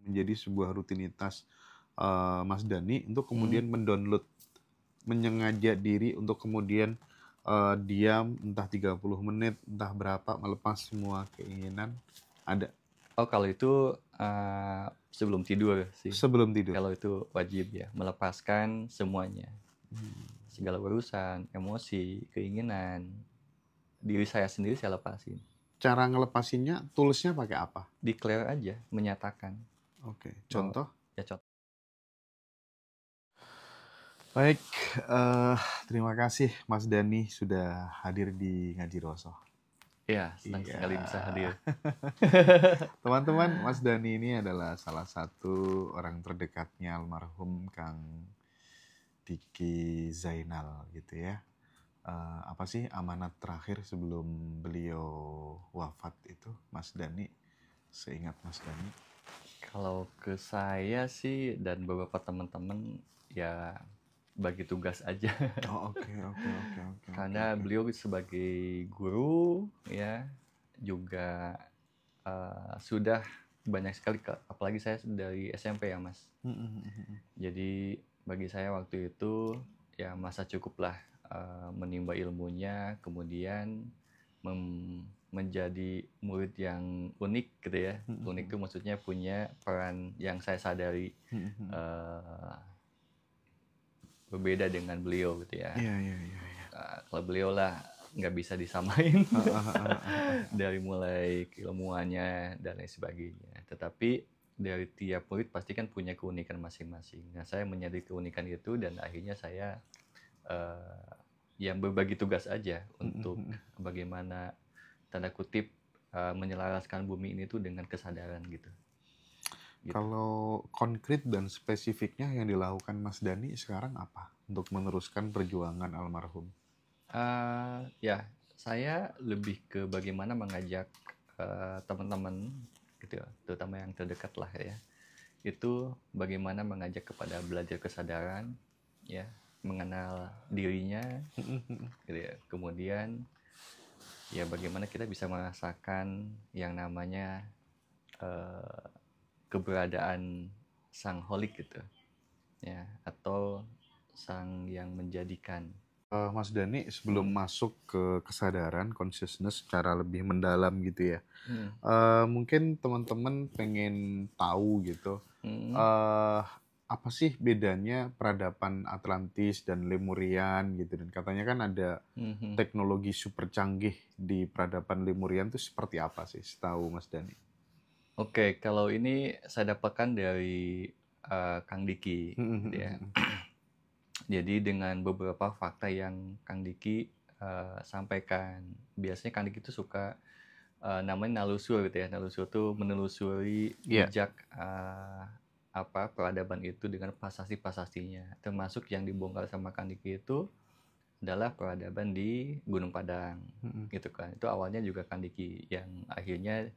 menjadi sebuah rutinitas Mas Dani untuk Hmm. kemudian mendownload, menyengaja diri untuk kemudian diam entah 30 menit, entah berapa, melepas semua keinginan? Ada Oh, kalau itu sebelum tidur sih. sebelum tidur? Kalau itu wajib ya, melepaskan semuanya. Segala urusan, emosi, keinginan, diri saya sendiri saya lepasin. Cara ngelepasinnya, toolsnya pakai apa? Declare aja, menyatakan. Oke, Bahwa- contoh? Ya contoh. Baik, terima kasih Mas Dani sudah hadir di Ngaji Rosoh. Ya, senang Iya. sekali bisa hadir. Teman-teman, Mas Dani ini adalah salah satu orang terdekatnya almarhum Kang Diki Zainal gitu ya. Apa sih amanat terakhir sebelum beliau wafat itu, Mas Dani? Seingat Mas Dani. Kalau ke saya sih dan beberapa teman-teman ya bagi tugas aja. Oh, oke. Karena beliau sebagai guru ya juga sudah banyak sekali, apalagi saya dari SMP ya Mas. Jadi bagi saya waktu itu ya masa cukuplah menimba ilmunya, kemudian menjadi murid yang unik gitu ya. Unik itu maksudnya punya peran yang saya sadari berbeda dengan beliau gitu ya. Iya. Kalau beliau lah nggak bisa disamain dari mulai keilmuannya dan lain sebagainya. Tetapi dari tiap murid pasti kan punya keunikan masing-masing. Nah, saya menyadari keunikan itu dan akhirnya saya yang berbagi tugas aja untuk bagaimana tanda kutip menyelaraskan bumi ini tuh dengan kesadaran gitu. Kalau konkret dan spesifiknya yang dilakukan Mas Dani sekarang apa untuk meneruskan perjuangan almarhum? Ya, saya lebih ke bagaimana mengajak teman-teman gitu, terutama yang terdekat lah ya. Itu bagaimana mengajak kepada belajar kesadaran, ya, mengenal dirinya, gitu ya. Kemudian ya bagaimana kita bisa merasakan yang namanya keberadaan sang holik gitu, ya, atau sang yang menjadikan. Mas Dani sebelum masuk ke kesadaran, consciousness secara lebih mendalam gitu ya. Mungkin teman-teman pengen tahu gitu, apa sih bedanya peradaban Atlantis dan Lemurian gitu, dan katanya kan ada teknologi super canggih di peradaban Lemurian itu seperti apa sih setahu Mas Dani? Oke, kalau ini saya dapatkan dari Kang Diki, gitu ya. Jadi dengan beberapa fakta yang Kang Diki sampaikan, biasanya Kang Diki itu suka namanya nalusur gitu ya. Nalusur itu menelusuri jejak peradaban itu dengan prasasti-prasastinya. Termasuk yang dibongkar sama Kang Diki itu adalah peradaban di Gunung Padang, gitu kan. Itu awalnya juga Kang Diki yang akhirnya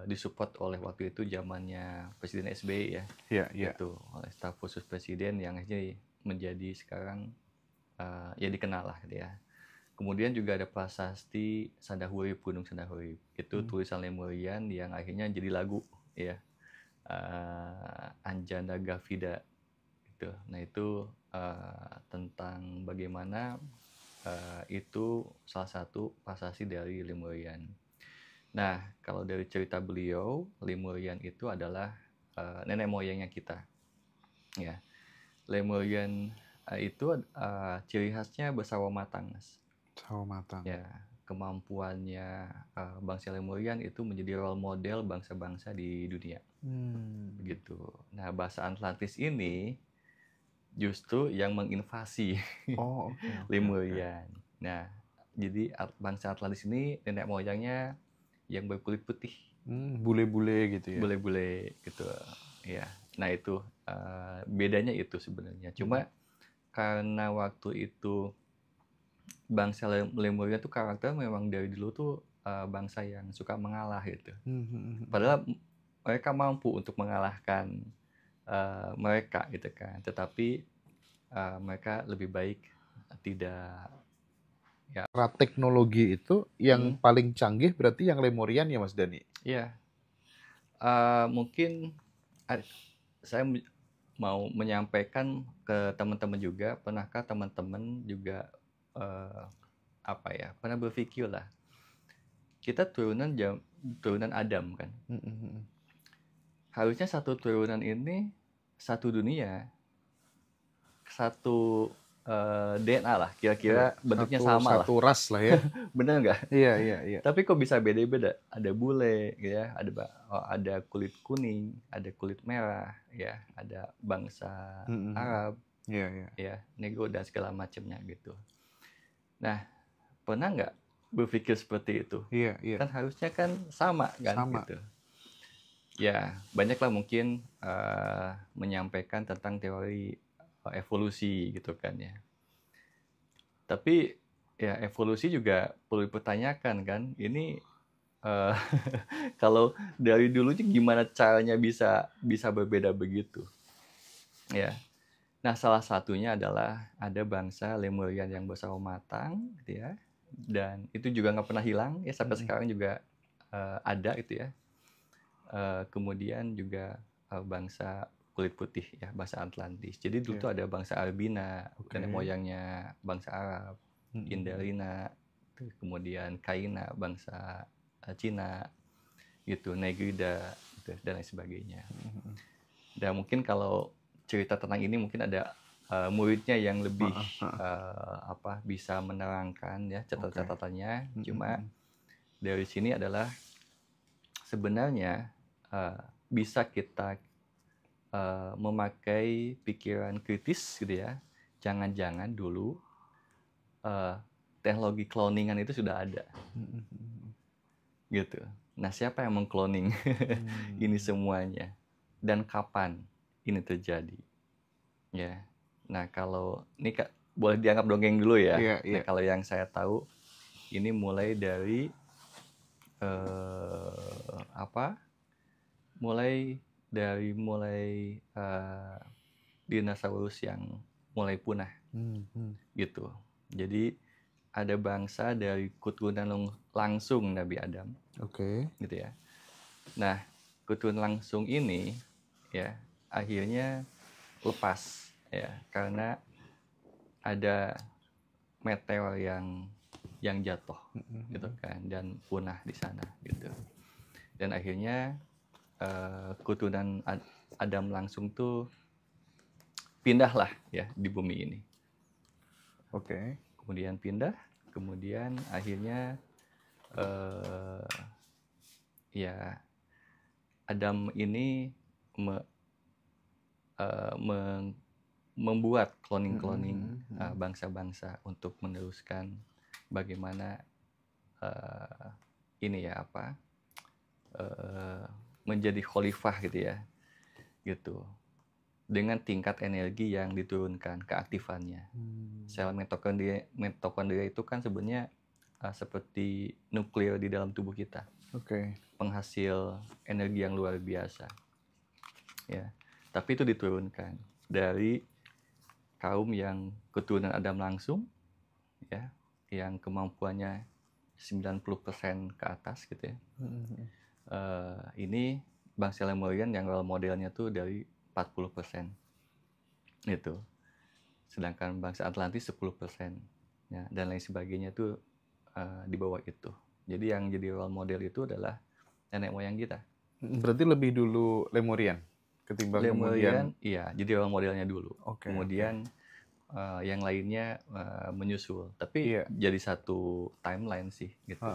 disupport oleh waktu itu zamannya Presiden SBY ya. Iya. Itu oleh staf khusus presiden yang akhirnya menjadi sekarang ya dikenal lah gitu ya. Kemudian juga ada prasasti Sandahurip, Gunung Sandahurip. Itu tulisan Lemurian yang akhirnya jadi lagu ya. Anjana Gavida gitu. Nah, itu tentang bagaimana itu salah satu prasasti dari Lemurian. Nah, kalau dari cerita beliau, Lemurian itu adalah nenek moyangnya kita. Ya, Lemurian itu ciri khasnya bersawa matang, Mas. Sawo matang. Ya, kemampuannya bangsa Lemurian itu menjadi role model bangsa-bangsa di dunia. Begitu. Nah, bahasa Atlantis ini justru yang menginvasi Oh, oke. Lemurian. Nah, jadi bangsa Atlantis ini nenek moyangnya yang berkulit putih. Bule-bule gitu ya. Bule-bule gitu ya. Nah, itu bedanya itu sebenarnya. Cuma karena waktu itu bangsa Lemuria tuh karakter memang dari dulu tuh bangsa yang suka mengalah gitu. Padahal mereka mampu untuk mengalahkan mereka gitu kan. Tetapi mereka lebih baik tidak. Cara teknologi itu yang paling canggih berarti yang Lemurian ya Mas Dani? Iya. Mungkin saya mau menyampaikan ke teman-teman juga, pernahkah teman-teman juga pernah berpikir lah, kita turunan Adam kan, harusnya satu turunan ini satu dunia, satu DNA lah, kira-kira bentuknya sama lah. Satu ras lah ya. Bener nggak? Iya. Tapi kok bisa beda-beda? Ada bule, ya, ada kulit kuning, ada kulit merah, ya, ada bangsa Arab, ya, Negro dan segala macamnya gitu. Nah, pernah nggak berpikir seperti itu? Iya. Kan harusnya kan sama kan gitu. Ya, banyaklah mungkin menyampaikan tentang teori evolusi gitu kan ya. Tapi ya evolusi juga perlu dipertanyakan kan. Ini kalau dari dulunya gimana caranya bisa berbeda begitu. Ya. Nah, salah satunya adalah ada bangsa Lemurian yang bersawo matang gitu ya. Dan itu juga nggak pernah hilang ya, sampai sekarang juga ada gitu ya. Kemudian juga bangsa kulit putih ya, bangsa Atlantis. Jadi dulu tuh ada bangsa Albina, nenek moyangnya bangsa Arab, Indarina, kemudian Kaina, bangsa Cina, gitu, Negrida, gitu, dan lain sebagainya. Dan mungkin kalau cerita tentang ini mungkin ada muridnya yang lebih bisa menerangkan ya catatan-catatannya. Cuma dari sini adalah sebenarnya bisa kita memakai pikiran kritis gitu ya. Jangan-jangan dulu teknologi cloningan itu sudah ada. Gitu. Nah, siapa yang mengcloning ini semuanya? Dan kapan ini terjadi? Ya. Nah, kalau ini boleh dianggap dongeng dulu ya. Nah, kalau yang saya tahu ini mulai dari mulai dinosaurus yang mulai punah, gitu. Jadi ada bangsa dari keturunan langsung Nabi Adam, gitu ya. Nah, keturunan langsung ini, ya, akhirnya lepas, ya, karena ada meteor yang jatuh, gitu kan, dan punah di sana, gitu. Dan akhirnya keturunan Adam langsung tuh pindahlah ya di bumi ini. Kemudian pindah, kemudian akhirnya ya Adam ini membuat cloning bangsa-bangsa untuk meneruskan bagaimana menjadi khalifah gitu ya, gitu, dengan tingkat energi yang diturunkan keaktifannya. Sel mitokondria itu kan sebenarnya seperti nuklir di dalam tubuh kita, penghasil energi yang luar biasa, ya. Tapi itu diturunkan dari kaum yang keturunan Adam langsung, ya, yang kemampuannya 90% ke atas gitu ya. Ini bangsa Lemurian yang role modelnya tuh dari 40% itu. Sedangkan bangsa Atlantis 10%, ya, dan lain sebagainya tuh di bawah itu. Jadi yang jadi role model itu adalah nenek moyang kita. Berarti lebih dulu Lemurian ketimbang Lemurian, iya, jadi role modelnya dulu. Kemudian yang lainnya menyusul, tapi jadi satu timeline sih gitu,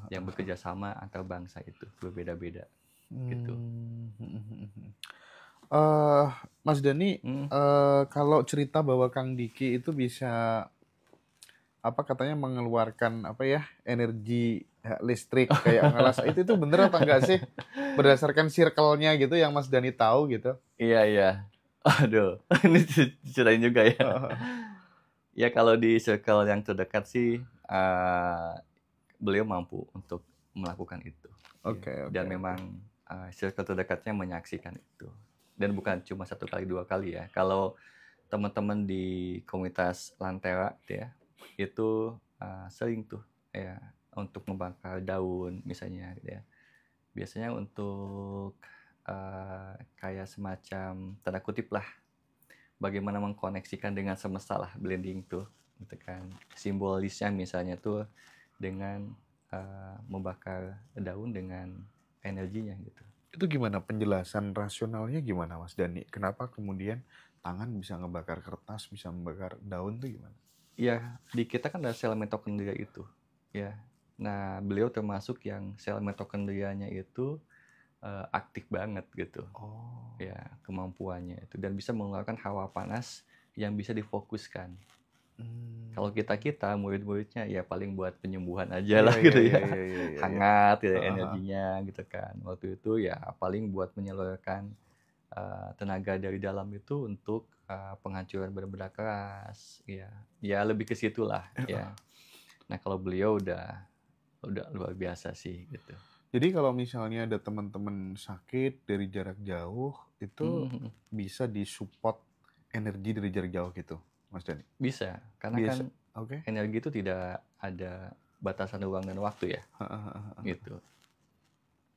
yang bekerja sama antar bangsa itu berbeda-beda gitu. Mas Dani, kalau cerita bahwa Kang Diki itu bisa katanya mengeluarkan energi listrik kayak ngelas itu bener apa enggak sih, berdasarkan circle-nya gitu yang Mas Dani tahu gitu? Iya. Aduh, ini diceritain juga ya. Ya kalau di circle yang terdekat sih beliau mampu untuk melakukan itu. Dan memang circle terdekatnya menyaksikan itu. Dan bukan cuma 1 kali 2 kali ya. Kalau teman-teman di komunitas Lantera ya, itu sering tuh ya untuk membakar daun misalnya gitu ya. Biasanya untuk kayak semacam tanda kutip lah, bagaimana mengkoneksikan dengan semesta lah, blending tuh gitu kan. Simbolisnya misalnya tuh dengan membakar daun dengan energinya gitu. Itu gimana penjelasan rasionalnya gimana Mas Dani? Kenapa kemudian tangan bisa ngebakar kertas, bisa membakar daun tuh gimana? Ya, di kita kan ada sel mitokondria itu, ya. Nah, beliau termasuk yang sel mitokondrianya itu aktif banget gitu, Oh. ya, kemampuannya itu, dan bisa mengeluarkan hawa panas yang bisa difokuskan. Kalau kita murid-muridnya ya paling buat penyembuhan aja lah gitu ya, hangat ya energinya gitu kan. Waktu itu ya paling buat menyalurkan tenaga dari dalam itu untuk penghancuran benda-benda keras, ya lebih ke situlah ya. Nah kalau beliau udah luar biasa sih gitu. Jadi kalau misalnya ada teman-teman sakit dari jarak jauh, itu bisa disupport energi dari jarak jauh gitu, Mas Dani? Bisa, karena Bisa. kan Oke. energi itu tidak ada batasan ruang dan waktu ya, gitu.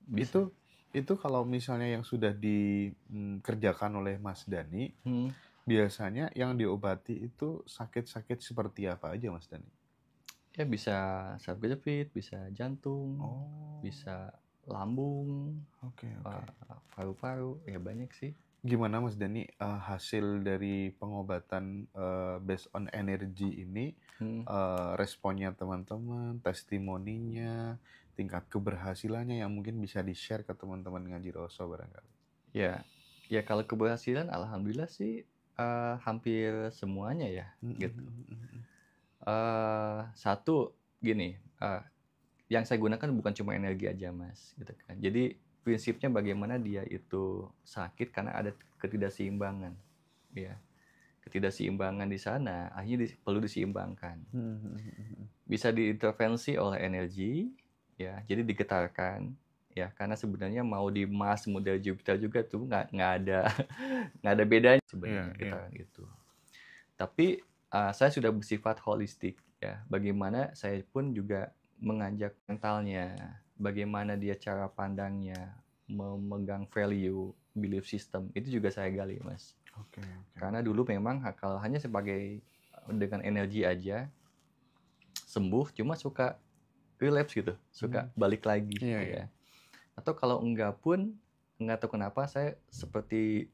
Bisa. Itu kalau misalnya yang sudah dikerjakan oleh Mas Dani, biasanya yang diobati itu sakit-sakit seperti apa aja, Mas Dani? Ya bisa saraf kejepit, bisa jantung, bisa lambung, paru-paru, ya banyak sih. Gimana Mas Dani hasil dari pengobatan based on energy ini, responnya teman-teman, testimoninya, tingkat keberhasilannya yang mungkin bisa di-share ke teman-teman Ngaji Roso barangkali? Ya kalau keberhasilan alhamdulillah sih hampir semuanya ya gitu. Satu gini, yang saya gunakan bukan cuma energi aja Mas, gitu kan. Jadi prinsipnya bagaimana dia itu sakit karena ada ketidakseimbangan, ya. Ketidakseimbangan di sana akhirnya perlu diseimbangkan. Bisa diintervensi oleh energi, ya. Jadi digetarkan, ya. Karena sebenarnya mau di Mars, mau dari Jupiter juga tuh nggak ada bedanya sebenarnya getaran itu. Tapi saya sudah bersifat holistik, ya. Bagaimana saya pun juga mengajak mentalnya, bagaimana dia cara pandangnya, memegang value, belief system, itu juga saya gali, Mas. Karena dulu memang kalau hanya sebagai dengan energi aja sembuh, cuma suka relapse gitu, suka balik lagi, ya. Atau kalau enggak pun, enggak tahu kenapa saya seperti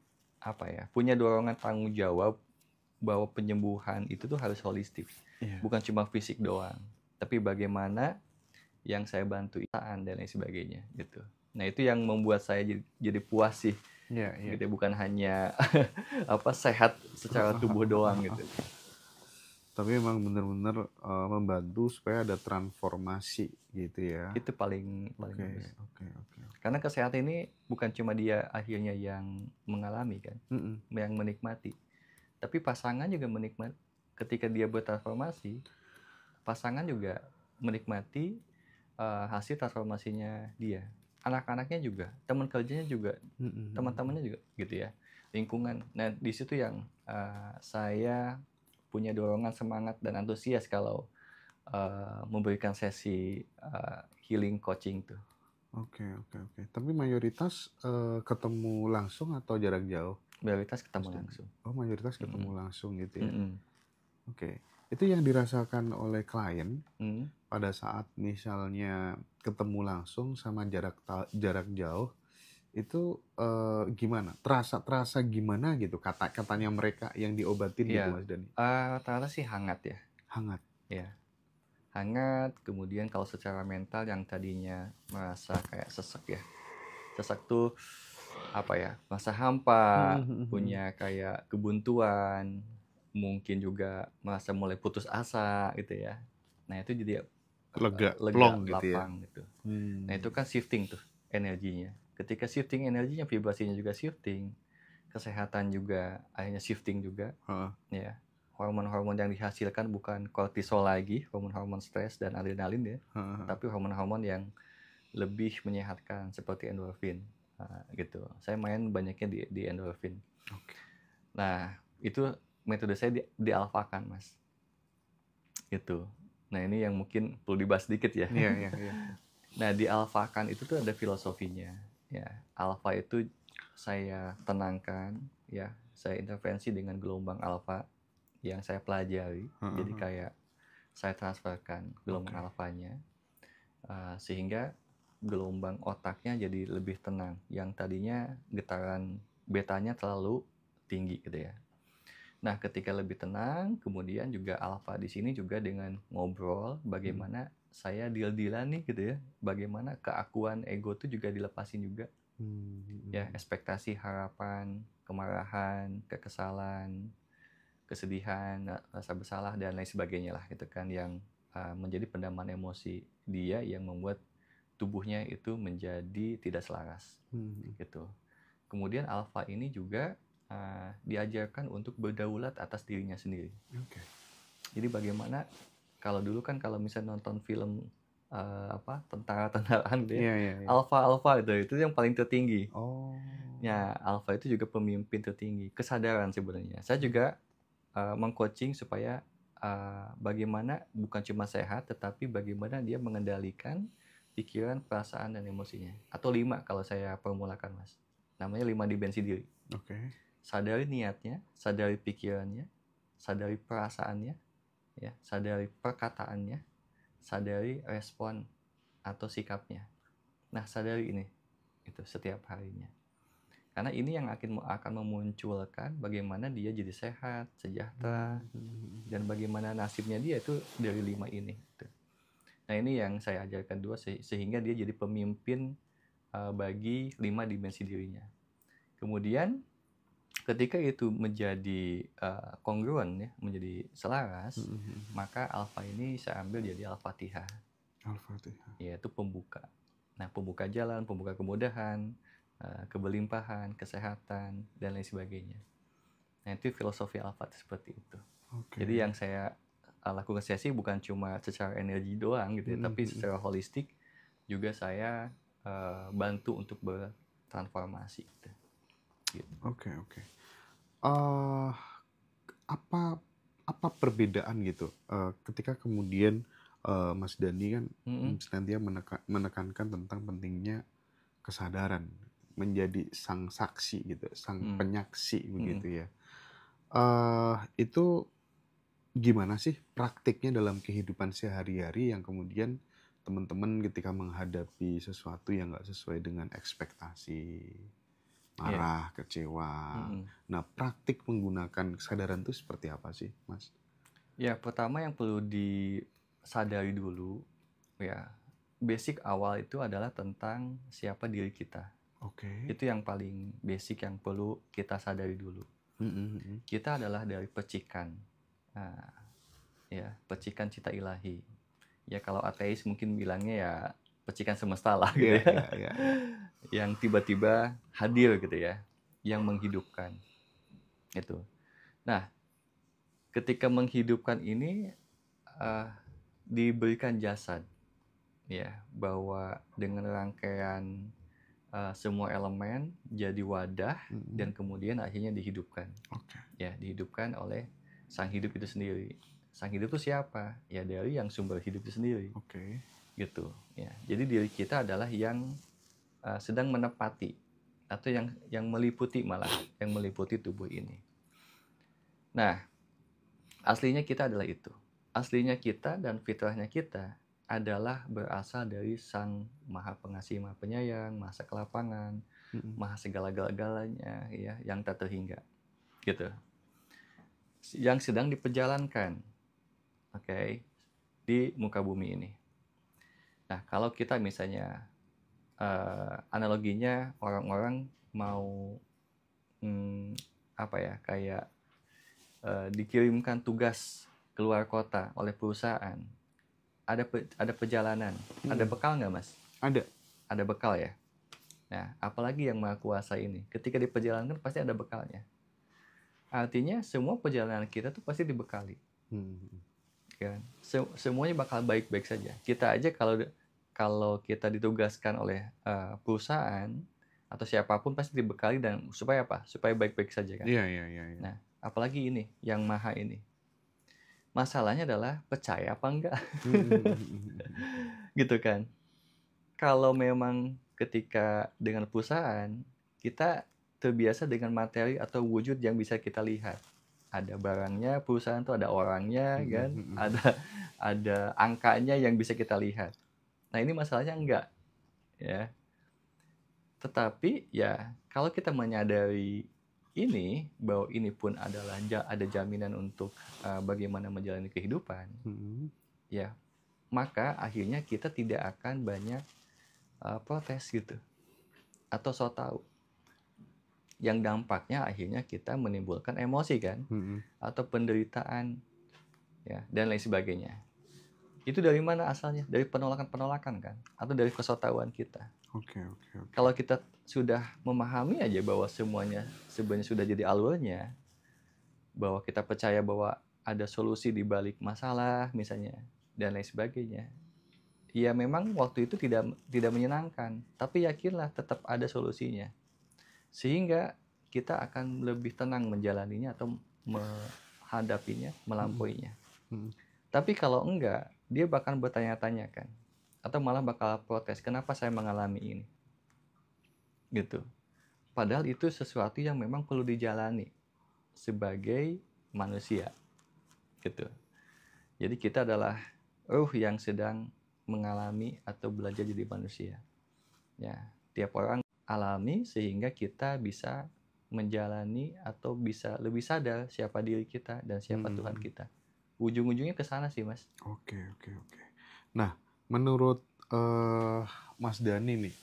punya dorongan tanggung jawab bahwa penyembuhan itu tuh harus holistik, bukan cuma fisik doang, tapi bagaimana yang saya bantu dan lain sebagainya gitu. Nah itu yang membuat saya jadi puas sih, gitu, bukan hanya sehat secara tubuh doang gitu. Tapi memang benar-benar membantu supaya ada transformasi gitu ya. Itu paling bagus. Karena kesehatan ini bukan cuma dia akhirnya yang mengalami kan, yang menikmati. Tapi pasangan juga menikmati. Ketika dia bertransformasi, pasangan juga menikmati hasil transformasinya dia. Anak-anaknya juga, teman kerjanya juga, teman-temannya juga gitu ya. Lingkungan. Nah, di situ yang saya punya dorongan, semangat, dan antusias kalau memberikan sesi healing coaching tuh. Oke. Tapi mayoritas ketemu langsung atau jarak jauh? Mayoritas ketemu langsung. Oh, mayoritas ketemu langsung gitu ya. Oke. Itu yang dirasakan oleh klien pada saat misalnya ketemu langsung sama jarak jauh itu gimana? Terasa gimana gitu katanya mereka yang diobatin gitu Mas Dani? Rata-rata sih hangat ya. Hangat. Ya. Hangat, kemudian kalau secara mental yang tadinya merasa kayak sesek ya. Sesek tuh merasa hampa, punya kayak kebuntuan, mungkin juga merasa mulai putus asa gitu ya. Nah itu jadi lega lapang gitu ya. Gitu. Nah itu kan shifting tuh energinya. Ketika shifting energinya, vibrasinya juga shifting, kesehatan juga akhirnya shifting juga. Ya, hormon-hormon yang dihasilkan bukan kortisol lagi, hormon-hormon stres dan adrenalin ya, tapi hormon-hormon yang lebih menyehatkan seperti endorfin. Gitu. Saya main banyaknya di endorfin. Nah, itu metode saya dialfakan, Mas. Gitu. Nah, ini yang mungkin perlu dibahas sedikit ya. Iya. Nah, dialfakan itu tuh ada filosofinya. Ya, alfa itu saya tenangkan, ya, saya intervensi dengan gelombang alfa yang saya pelajari. Jadi kayak saya transferkan gelombang alfanya, sehingga gelombang otaknya jadi lebih tenang. Yang tadinya getaran betanya terlalu tinggi gitu ya. Nah, ketika lebih tenang, kemudian juga alfa di sini juga dengan ngobrol bagaimana saya deal-dealan nih gitu ya. Bagaimana keakuan ego itu juga dilepasin juga. Ya, ekspektasi, harapan, kemarahan, kekesalan, kesedihan, rasa bersalah dan lain sebagainya lah gitu kan, yang menjadi pendaman emosi dia yang membuat tubuhnya itu menjadi tidak selaras gitu. Kemudian alfa ini juga diajarkan untuk berdaulat atas dirinya sendiri. Jadi bagaimana kalau dulu kan kalau misalnya nonton film tentara-tentaraan gitu ya, alfa itu yang paling tertinggi. Ya, alfa itu juga pemimpin tertinggi, kesadaran sebenarnya. Saya juga mengcoaching supaya bagaimana bukan cuma sehat, tetapi bagaimana dia mengendalikan pikiran, perasaan, dan emosinya. Atau 5 kalau saya formulakan, Mas. Namanya 5 dimensi diri. Sadari niatnya, sadari pikirannya, sadari perasaannya, ya, sadari perkataannya, sadari respon atau sikapnya. Nah, sadari ini itu setiap harinya. Karena ini yang akan memunculkan bagaimana dia jadi sehat, sejahtera, dan bagaimana nasibnya dia itu dari 5 ini. Nah, ini yang saya ajarkan dua sehingga dia jadi pemimpin bagi 5 dimensi dirinya. Kemudian ketika itu menjadi kongruen ya, menjadi selaras, maka alfa ini saya ambil jadi al-fatihah. Yaitu pembuka. Nah, pembuka jalan, pembuka kemudahan, keberlimpahan, kesehatan, dan lain sebagainya. Nah, itu filosofi alfa seperti itu. Jadi yang saya lakukan sesi bukan cuma secara energi doang gitu ya, tapi secara holistik juga saya bantu untuk bertransformasi gitu. Apa perbedaan gitu ketika kemudian Mas Dani kan senantiasa menekankan tentang pentingnya kesadaran menjadi sang saksi gitu, sang penyaksi begitu ya. Itu gimana sih praktiknya dalam kehidupan sehari-hari yang kemudian teman-teman ketika menghadapi sesuatu yang nggak sesuai dengan ekspektasi, marah, kecewa. Nah, praktik menggunakan kesadaran itu seperti apa sih, Mas? Ya, pertama yang perlu disadari dulu, ya, basic awal itu adalah tentang siapa diri kita. Itu yang paling basic yang perlu kita sadari dulu. Kita adalah dari percikan, ya, percikan cita ilahi. Ya, kalau ateis mungkin bilangnya ya percikan semesta lah gitu ya. Yang tiba-tiba hadir gitu ya, yang menghidupkan itu. Nah, ketika menghidupkan ini diberikan jasad, ya, bahwa dengan rangkaian semua elemen jadi wadah dan kemudian akhirnya dihidupkan. Ya, dihidupkan oleh sang hidup itu sendiri. Sang hidup itu siapa? Ya, dari yang sumber hidup itu sendiri. Gitu. Ya, jadi diri kita adalah yang sedang menepati atau yang meliputi malah, yang meliputi tubuh ini. Nah, aslinya kita adalah itu. Aslinya kita dan fitrahnya kita adalah berasal dari Sang Maha Pengasih, Maha Penyayang, Maha Sekelapangan, Maha segala-galanya, ya, yang tak terhingga, gitu. Yang sedang diperjalankan, di muka bumi ini. Nah, kalau kita misalnya analoginya orang-orang mau kayak dikirimkan tugas keluar kota oleh perusahaan, ada perjalanan, ada bekal nggak, Mas? Ada bekal ya. Nah, apalagi yang Maha Kuasa ini, ketika diperjalankan pasti ada bekalnya. Artinya semua perjalanan kita tuh pasti dibekali, kan? Semuanya bakal baik-baik saja. Kita aja kalau kita ditugaskan oleh perusahaan atau siapapun pasti dibekali, dan supaya apa? Supaya baik-baik saja kan. Nah, apalagi ini yang Maha ini. Masalahnya adalah percaya apa enggak. Gitu kan. Kalau memang ketika dengan perusahaan kita terbiasa dengan materi atau wujud yang bisa kita lihat. Ada barangnya, perusahaan tuh ada orangnya, kan? Ada angkanya yang bisa kita lihat. Nah, ini masalahnya enggak, ya. Tetapi ya kalau kita menyadari ini, bahwa ini pun adalah ada jaminan untuk bagaimana menjalani kehidupan, ya, maka akhirnya kita tidak akan banyak protes gitu atau so tahu, yang dampaknya akhirnya kita menimbulkan emosi kan, atau penderitaan, ya, dan lain sebagainya. Itu dari mana asalnya? Dari penolakan-penolakan kan, atau dari kesotauan kita. Oke. Kalau kita sudah memahami aja bahwa semuanya sebenarnya sudah jadi alurnya, bahwa kita percaya bahwa ada solusi di balik masalah misalnya, dan lain sebagainya. Ya memang waktu itu tidak menyenangkan, tapi yakinlah tetap ada solusinya. Sehingga kita akan lebih tenang menjalaninya atau menghadapinya, melampauinya. Tapi kalau enggak, dia bakal bertanya-tanya kan, atau malah bakal protes, kenapa saya mengalami ini? Gitu. Padahal itu sesuatu yang memang perlu dijalani sebagai manusia. Gitu. Jadi kita adalah ruh yang sedang mengalami atau belajar jadi manusia. Ya, tiap orang alami sehingga kita bisa menjalani atau bisa lebih sadar siapa diri kita dan siapa Tuhan kita. Ujung-ujungnya ke sana sih, Mas. Oke. Nah, menurut Mas Dani nih,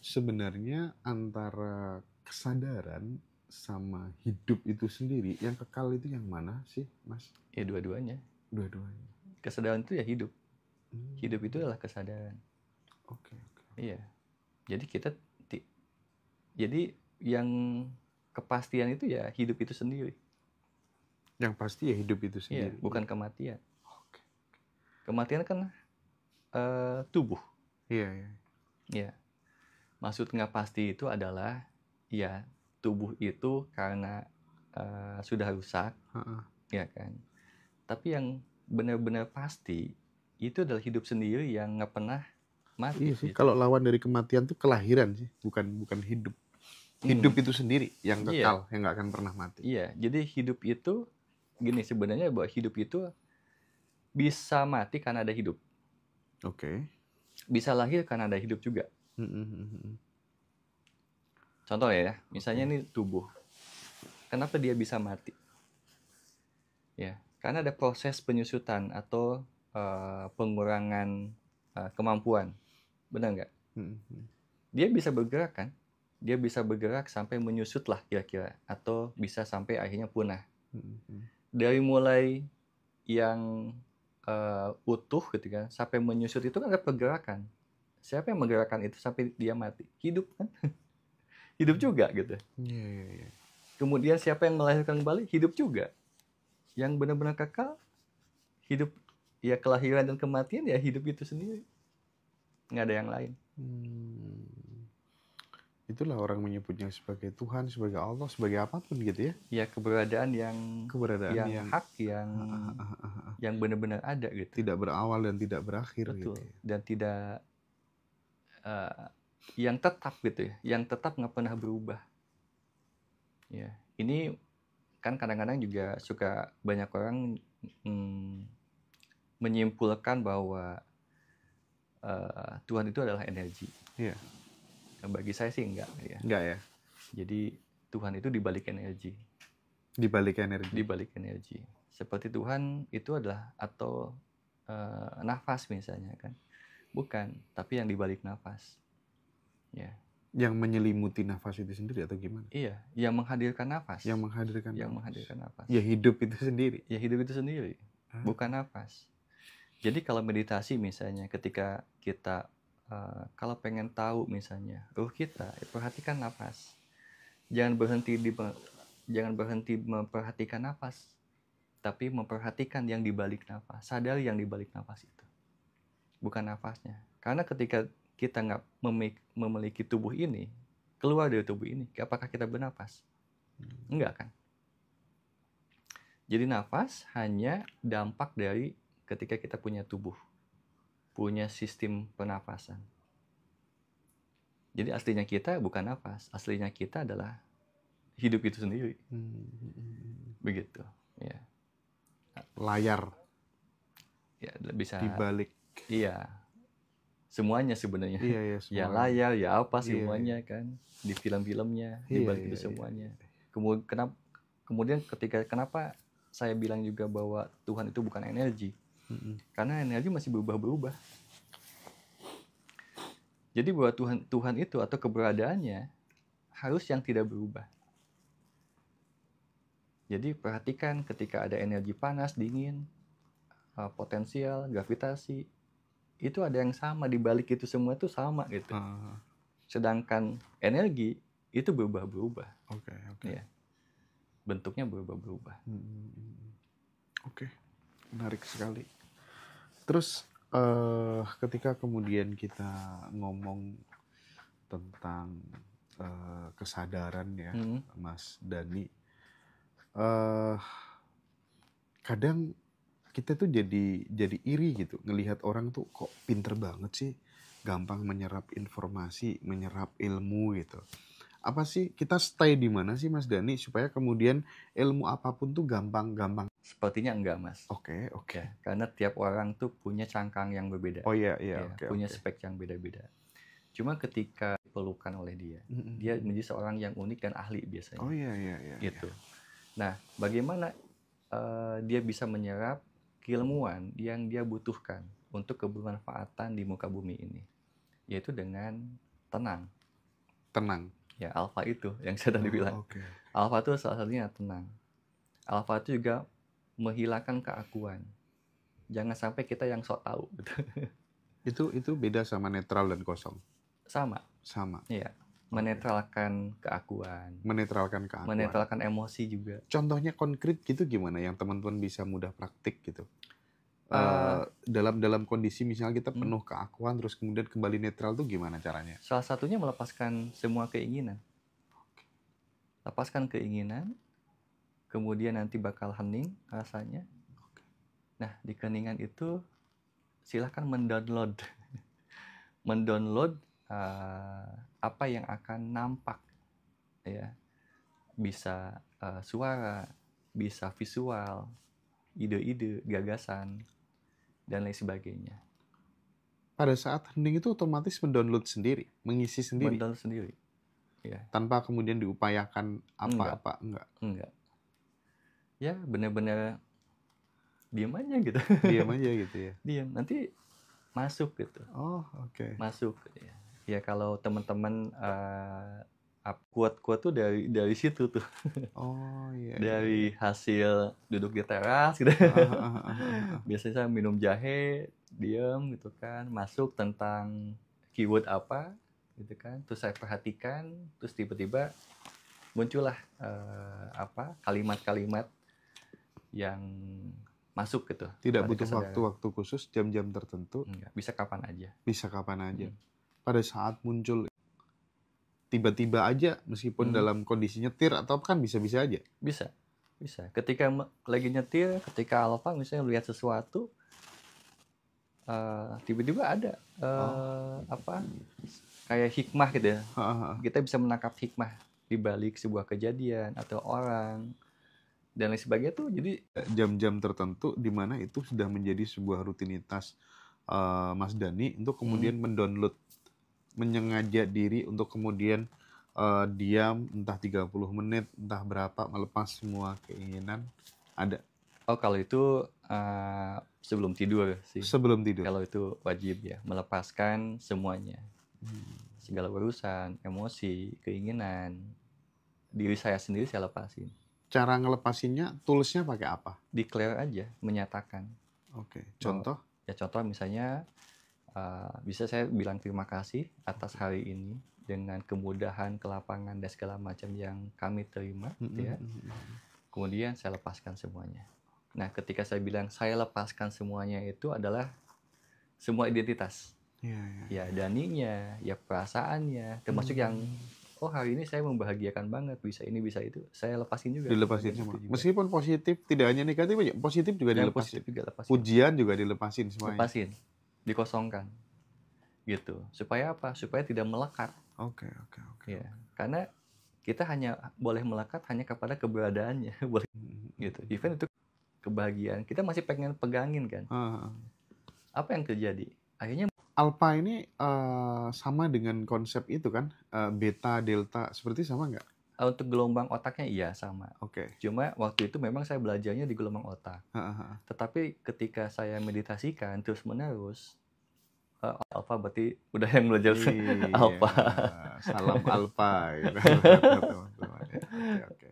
sebenarnya antara kesadaran sama hidup itu sendiri, yang kekal itu yang mana sih, Mas? Ya dua-duanya. Dua-duanya. Kesadaran itu ya hidup. Hidup itu adalah kesadaran. Oke. Iya. Jadi yang kepastian itu ya hidup itu sendiri. Yang pasti ya hidup itu sendiri. Iya, bukan kematian. Oke. Kematian kan tubuh. Iya. Ya. Maksud nggak pasti itu adalah ya tubuh itu karena sudah rusak, ya kan. Tapi yang benar-benar pasti itu adalah hidup sendiri yang nggak pernah mati. Iya sih. Gitu. Kalau lawan dari kematian tuh kelahiran sih, bukan hidup. Hidup itu sendiri yang kekal, yang nggak akan pernah mati. Iya. Jadi hidup itu gini, sebenarnya bahwa hidup itu bisa mati karena ada hidup. Oke. Bisa lahir karena ada hidup juga. Contoh ya, misalnya ini tubuh. Kenapa dia bisa mati? Ya, karena ada proses penyusutan atau pengurangan kemampuan. Benar nggak? Dia bisa bergerak kan? Dia bisa bergerak sampai menyusut lah kira-kira. Atau bisa sampai akhirnya punah. Dari mulai yang utuh gitu kan, sampai menyusut itu kan ada pergerakan. Siapa yang menggerakkan itu sampai dia mati? Hidup kan? Hidup juga gitu. Yeah. Kemudian siapa yang melahirkan kembali? Hidup juga. Yang benar-benar kekal, hidup, ya kelahiran dan kematian ya hidup itu sendiri. Nggak ada yang lain. Itulah orang menyebutnya sebagai Tuhan, sebagai Allah, sebagai apapun gitu ya. Ya keberadaan yang hak, yang benar-benar ada gitu. Tidak berawal dan tidak berakhir. Betul. Gitu ya. Dan tidak yang tetap gitu ya, yang tetap nggak pernah berubah. Ya, ini kan kadang-kadang juga suka banyak orang menyimpulkan bahwa Tuhan itu adalah energi. Iya. Bagi saya sih enggak ya. Enggak ya. Jadi Tuhan itu dibalik energi. Dibalik energi. Seperti Tuhan itu adalah atau nafas misalnya kan. Bukan, tapi yang dibalik nafas. Ya. Yang menyelimuti nafas itu sendiri atau gimana? Iya, yang menghadirkan nafas. Yang menghadirkan nafas. Ya hidup itu sendiri. Ya hidup itu sendiri. Bukan nafas. Jadi kalau meditasi misalnya ketika kita kalau pengen tahu misalnya ruh kita, perhatikan nafas. Jangan berhenti memperhatikan nafas, tapi memperhatikan yang dibalik nafas. Sadari yang dibalik nafas itu, bukan nafasnya. Karena ketika kita nggak memiliki tubuh ini, keluar dari tubuh ini, apakah kita bernapas? Enggak kan? Jadi nafas hanya dampak dari ketika kita punya tubuh, punya sistem pernafasan. Jadi aslinya kita bukan nafas, aslinya kita adalah hidup itu sendiri. Begitu, ya. Layar Ya bisa dibalik. Iya. Semuanya sebenarnya. Iya, Ya semuanya. layar, ya apa Iya, semuanya kan di film-filmnya, di balik itu semuanya. Kemudian kenapa saya bilang juga bahwa Tuhan itu bukan energi? Karena energi masih berubah-berubah. Jadi bahwa Tuhan itu atau keberadaannya harus yang tidak berubah. Jadi perhatikan ketika ada energi panas, dingin, potensial, gravitasi, itu ada yang sama di balik itu semua itu sama gitu. Sedangkan energi itu berubah-berubah. Oke. Ya. Bentuknya berubah-berubah. Oke. Menarik sekali. Terus ketika kemudian kita ngomong tentang kesadaran ya, Mas Dani, kadang kita tuh jadi iri gitu ngelihat orang tuh kok pinter banget sih, gampang menyerap informasi, menyerap ilmu gitu. Apa sih kita stay di mana sih Mas Dani supaya kemudian ilmu apapun tuh gampang? Sepertinya enggak, Mas. Oke. Ya, karena tiap orang tuh punya cangkang yang berbeda. Punya spek yang beda-beda. Cuma ketika diperlukan oleh dia, dia menjadi seorang yang unik dan ahli biasanya. Gitu. Nah, bagaimana dia bisa menyerap keilmuan yang dia butuhkan untuk kebermanfaatan di muka bumi ini, yaitu dengan tenang. Ya, alfa itu yang saya tadi bilang. Alfa itu salah satunya tenang. Alfa itu juga menghilangkan keakuan. Jangan sampai kita yang sok tahu. Itu beda sama netral dan kosong. Sama. Iya. Menetralkan keakuan. Menetralkan emosi juga. Contohnya konkret gitu gimana yang teman-teman bisa mudah praktik gitu? Dalam kondisi misalnya kita penuh keakuan terus kemudian kembali netral tuh gimana caranya? Salah satunya melepaskan semua keinginan. Lepaskan keinginan, kemudian nanti bakal hening rasanya. Nah, di keningan itu silahkan mendownload apa yang akan nampak, ya. Bisa suara, bisa visual, ide-ide, gagasan, dan lain sebagainya. Pada saat hening itu otomatis mendownload sendiri, mengisi sendiri? Mendownload sendiri, ya. Tanpa kemudian diupayakan apa-apa? Enggak. Ya, benar-benar diam aja gitu. Diam aja gitu ya? Diam, nanti masuk gitu. Masuk, ya. Ya kalau teman-teman kuat-kuat tuh dari situ tuh. Dari hasil duduk di teras gitu. Biasanya saya minum jahe, diam gitu kan, masuk tentang keyword apa gitu kan, terus saya perhatikan, terus tiba-tiba muncullah kalimat-kalimat yang masuk gitu. Tidak butuh waktu khusus, jam-jam tertentu. Enggak, bisa kapan aja. Pada saat muncul tiba-tiba aja, meskipun dalam kondisi nyetir atau kan bisa-bisa aja? Bisa. Ketika lagi nyetir, ketika alfa misalnya lihat sesuatu, tiba-tiba ada kayak hikmah gitu ya. Kita bisa menangkap hikmah di balik sebuah kejadian atau orang dan lain sebagainya tuh. Jadi jam-jam tertentu di mana itu sudah menjadi sebuah rutinitas Mas Dani untuk kemudian mendownload, menyengaja diri untuk kemudian diam entah 30 menit, entah berapa, melepas semua keinginan, ada? Kalau itu sebelum tidur sih. Sebelum tidur? Kalau itu wajib ya, melepaskan semuanya. Segala urusan, emosi, keinginan, diri saya sendiri saya lepasin. Cara ngelepasinnya, toolsnya pakai apa? Declare aja, menyatakan. Contoh? Ya contoh misalnya, bisa saya bilang terima kasih atas hari ini dengan kemudahan, kelapangan, dan segala macam yang kami terima. Ya. Kemudian saya lepaskan semuanya. Nah, ketika saya bilang saya lepaskan semuanya itu adalah semua identitas. Ya, Daninya, ya perasaannya, termasuk yang hari ini saya membahagiakan banget, bisa ini, bisa itu, saya lepasin juga. Dilepasin semua. Meskipun positif, tidak hanya negatif aja, positif juga dilepasin. Ujian juga dilepasin semuanya. Lepasin, dikosongkan. Gitu. Supaya apa? Supaya tidak melekat. Oke. Ya, karena kita hanya boleh melekat hanya kepada keberadaannya, boleh gitu. Even itu kebahagiaan, kita masih pengen pegangin kan. Apa yang terjadi? Akhirnya alpha ini sama dengan konsep itu kan, beta, delta, seperti sama nggak? untuk gelombang otaknya iya sama. Oke. Cuma waktu itu memang saya belajarnya di gelombang otak. Tetapi ketika saya meditasikan terus-menerus, alpha berarti udah yang belajar Iya, alpha. salam alpha gitu buat teman-teman ya. Oke.